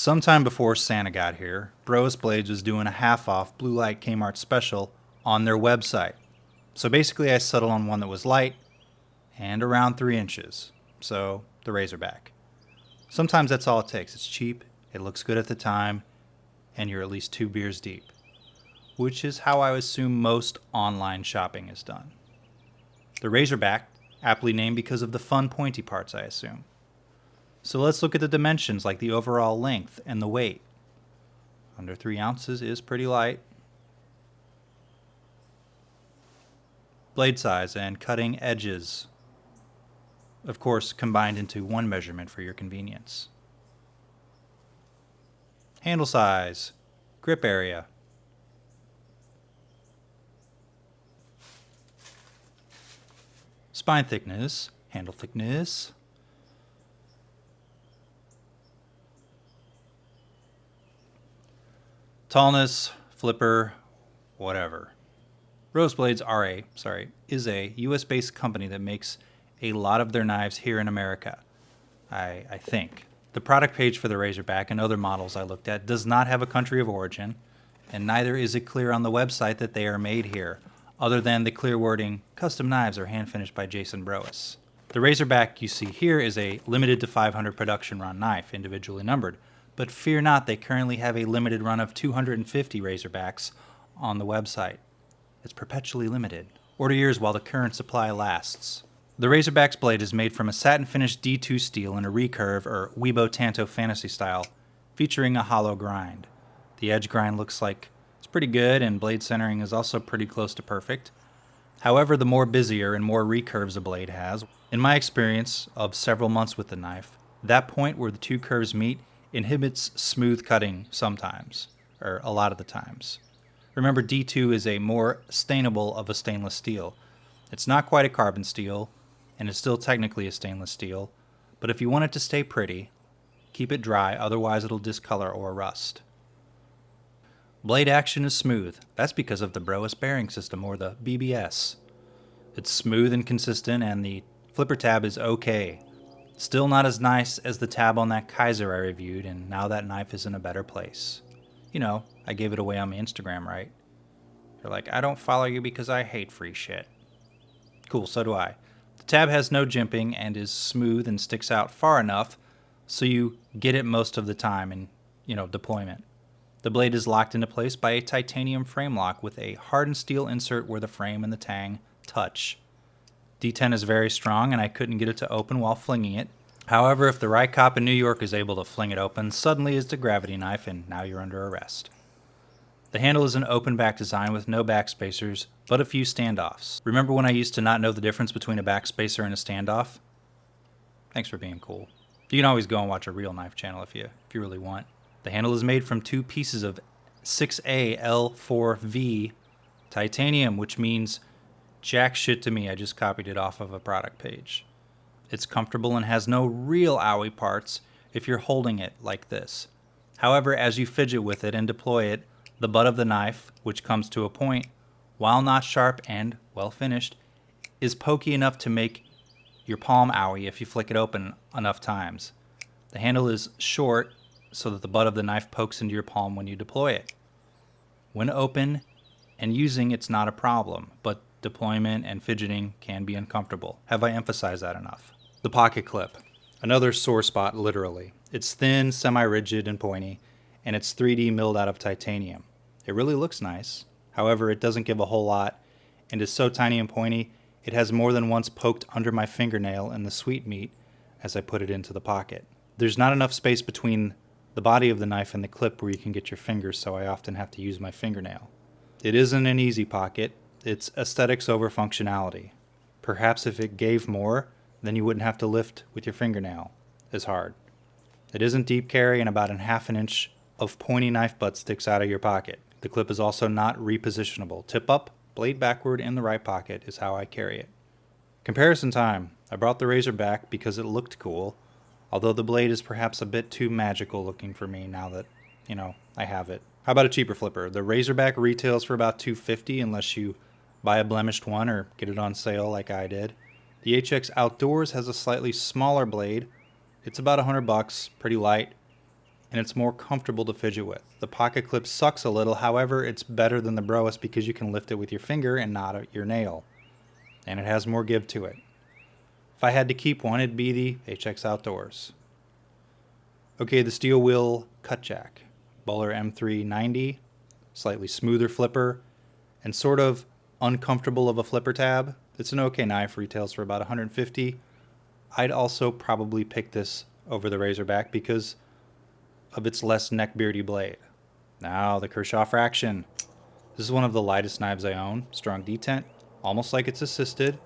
Sometime before Santa got here, Brous Blades was doing a half-off blue light Kmart special on their website. So basically I settled on one that was light and around 3 inches. So the Razorback. Sometimes that's all it takes. It's cheap, it looks good at the time, and you're at least 2 beers deep. Which is how I assume most online shopping is done. The Razorback, aptly named because of the fun pointy parts, I assume. So let's look at the dimensions, like the overall length and the weight. Under 3 ounces is pretty light. Blade size and cutting edges, of course, combined into one measurement for your convenience. Handle size, grip area. Spine thickness, handle thickness. Tallness, flipper, whatever. Brous Blades is a US-based company that makes a lot of their knives here in America, I think. The product page for the Razorback and other models I looked at does not have a country of origin, and neither is it clear on the website that they are made here, other than the clear wording, custom knives are hand-finished by Jason Brous. The Razorback you see here is a limited to 500 production run knife, individually numbered, but fear not, they currently have a limited run of 250 Razorbacks on the website. It's perpetually limited. Order yours while the current supply lasts. The Razorback's blade is made from a satin-finished D2 steel in a recurve or Weibo Tanto fantasy style, featuring a hollow grind. The edge grind looks like it's pretty good, and blade centering is also pretty close to perfect. However, the more busier and more recurves a blade has, in my experience of several months with the knife, that point where the 2 curves meet inhibits smooth cutting sometimes, or a lot of the times. Remember, D2 is a more stainable of a stainless steel. It's not quite a carbon steel, and it's still technically a stainless steel, but if you want it to stay pretty, keep it dry, otherwise it'll discolor or rust. Blade action is smooth. That's because of the Brous bearing system, or the BBS. It's smooth and consistent, and the flipper tab is okay. Still not as nice as the tab on that Kaiser I reviewed, and now that knife is in a better place. You know, I gave it away on my Instagram, right? You're like, I don't follow you because I hate free shit. Cool, so do I. The tab has no jimping and is smooth and sticks out far enough so you get it most of the time in, deployment. The blade is locked into place by a titanium frame lock with a hardened steel insert where the frame and the tang touch. D10 is very strong, and I couldn't get it to open while flinging it. However, if the right cop in New York is able to fling it open, suddenly it's a gravity knife, and now you're under arrest. The handle is an open back design with no back spacers, but a few standoffs. Remember when I used to not know the difference between a back spacer and a standoff? Thanks for being cool. You can always go and watch a real knife channel if you really want. The handle is made from 2 pieces of 6A L4V titanium, which means jack shit to me. I just copied it off of a product page. It's comfortable and has no real owie parts if you're holding it like this. However, as you fidget with it and deploy it, the butt of the knife, which comes to a point, while not sharp and well finished, is pokey enough to make your palm owie if you flick it open enough times. The handle is short so that the butt of the knife pokes into your palm when you deploy it. When open and using, it's not a problem, but deployment and fidgeting can be uncomfortable. Have I emphasized that enough? The pocket clip. Another sore spot, literally. It's thin, semi-rigid, and pointy, and it's 3D milled out of titanium. It really looks nice. However, it doesn't give a whole lot, and is so tiny and pointy, it has more than once poked under my fingernail in the sweetmeat as I put it into the pocket. There's not enough space between the body of the knife and the clip where you can get your fingers, so I often have to use my fingernail. It isn't an easy pocket. It's aesthetics over functionality. Perhaps if it gave more, then you wouldn't have to lift with your fingernail as hard. It isn't deep carry, and about 1/2 inch of pointy knife butt sticks out of your pocket. The clip is also not repositionable. Tip up, blade backward in the right pocket is how I carry it. Comparison time. I brought the Razorback because it looked cool, although the blade is perhaps a bit too magical looking for me now that, I have it. How about a cheaper flipper? The Razorback retails for about $250 unless you buy a blemished one or get it on sale like I did. The HX Outdoors has a slightly smaller blade. It's about $100, pretty light. and it's more comfortable to fidget with. The pocket clip sucks a little, however, it's better than the Brous because you can lift it with your finger and not your nail. And it has more give to it. If I had to keep one, it'd be the HX Outdoors. Okay, the Steel Will Cutjack. Bowler M390, slightly smoother flipper, and sort of uncomfortable of a flipper tab. It's an okay knife, retails for about $150. I'd also probably pick this over the Razorback because of its less neckbeardy blade. Now the Kershaw Fraxion. This is one of the lightest knives I own. Strong detent, almost like it's assisted,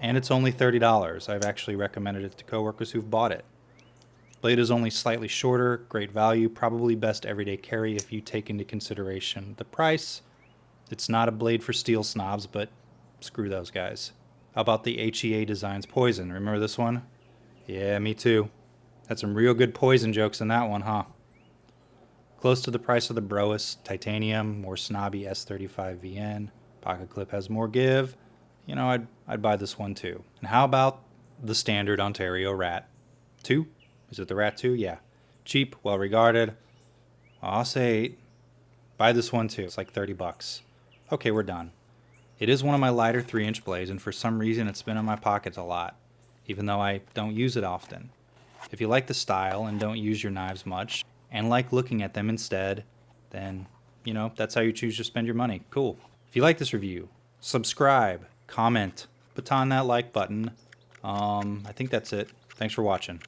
and it's only $30. I've actually recommended it to coworkers who've bought it. Blade is only slightly shorter, great value, probably best everyday carry if you take into consideration the price. It's not a blade for steel snobs, but screw those guys. How about the HEADesigns Poison? Remember this one? Yeah, me too. Had some real good poison jokes in that one, huh? Close to the price of the Brous, titanium, more snobby S35 VN. Pocket clip has more give. You know, I'd buy this one too. And how about the standard Ontario Rat? 2? Is it the Rat 2? Yeah. Cheap, well regarded. I'll say 8. Buy this one too. It's like $30. Okay, we're done. It is one of my lighter 3-inch blades, and for some reason it's been in my pockets a lot, even though I don't use it often. If you like the style and don't use your knives much, and like looking at them instead, then, you know, that's how you choose to spend your money. Cool. If you like this review, subscribe, comment, baton that like button. I think that's it. Thanks for watching.